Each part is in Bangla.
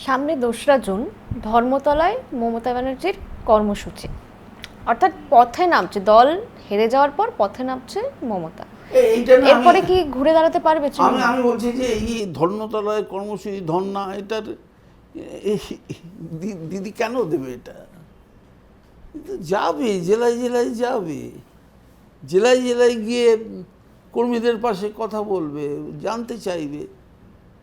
সামনে ২রা জুন ধর্মতলায় মমতা ব্যানার্জির কর্মসূচি, অর্থাৎ পথে নামছে দল হেরে যাওয়ার পর পথে নামছে মমতা। এরপরে কি ঘুরে দাঁড়াতে পারবে? আমি বলছি যে এই ধর্মতলায় কর্মসূচি ধর্না, এটার দিদি কেন দেবে? এটা যাবে, জেলায় জেলায় যাবে, জেলায় জেলায় গিয়ে কর্মীদের পাশে কথা বলবে, জানতে চাইবে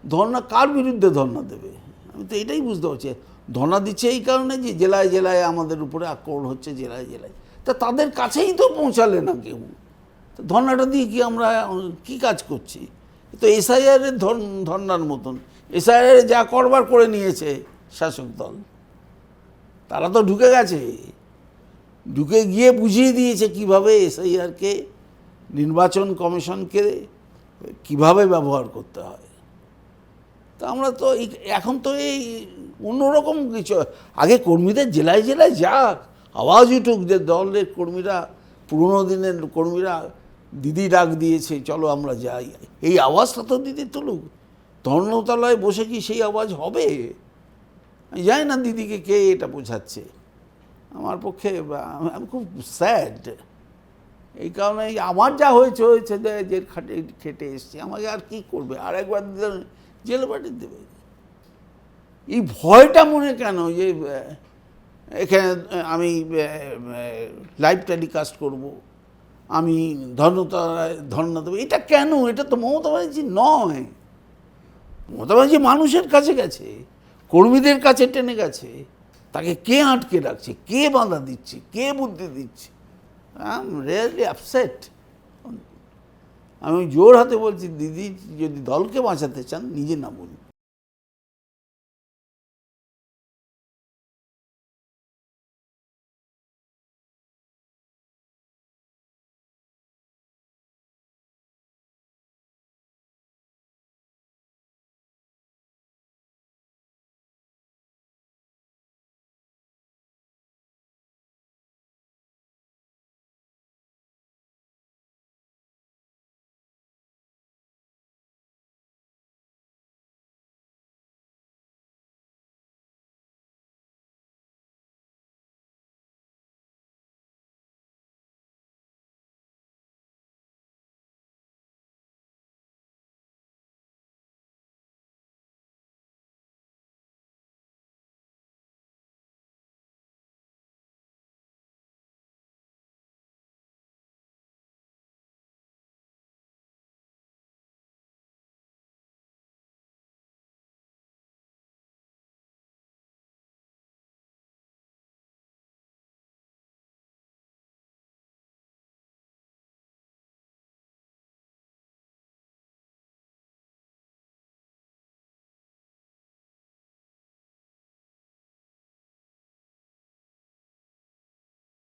ধর্না কার বিরুদ্ধে ধর্না দেবে। আমি তো এটাই বুঝতে পারছি। ধর্না দিচ্ছে এই কারণে যে জেলায় জেলায় আমাদের উপরে আক্রমণ হচ্ছে, জেলায় জেলায়। তা তাদের কাছেই তো পৌঁছালে না কেউ। ধর্নাটা দিয়ে কি আমরা কি কাজ করছি? তো এসআইআরের ধর্নার মতন। এসআইআর যা করবার করে নিয়েছে শাসক দল, তারা তো ঢুকে গেছে, ঢুকে গিয়ে বুঝিয়ে দিয়েছে কিভাবে এসআইআরকে, নির্বাচন কমিশনকে কিভাবে ব্যবহার করতে হয়। তা আমরা তো এখন তো এই অন্যরকম কিছু, আগে কর্মীদের জেলায় জেলায় যাক, আওয়াজ উঠুক যে দলের কর্মীরা, পুরনো দিনের কর্মীরা দিদি ডাক দিয়েছে, চলো আমরা যাই, এই আওয়াজটা তো দিদি তুলুক। ধর্মতলায় বসে কি সেই আওয়াজ হবে? আমি জানি না দিদিকে কে এটা বোঝাচ্ছে। আমার পক্ষে আমি খুব স্যাড এই কারণে। আমার যা হয়েছে হয়েছে, জেল খেটে এসছে, আমাকে আর কি করবে? আর একবার জেলে পাঠিয়ে দেবে। এই ভয়টা মনে কেন যে এখানে আমি লাইভ টেলিকাস্ট করব, আমি ধর্মতলায় ধর্ণা দেবো, এটা কেন? এটা তো মমতা ব্যানার্জি নয়। মমতা ব্যানার্জি মানুষের কাছে গেছে, কর্মীদের কাছে টেনে গেছে। তাকে কে আটকে রাখছে, কে বাধা দিচ্ছে, কে বুদ্ধি দিচ্ছে? I am really upset. আমি জোর হাতে বলছি, দিদি যদি দলকে বাঁচাতে চান নিজে নামুন।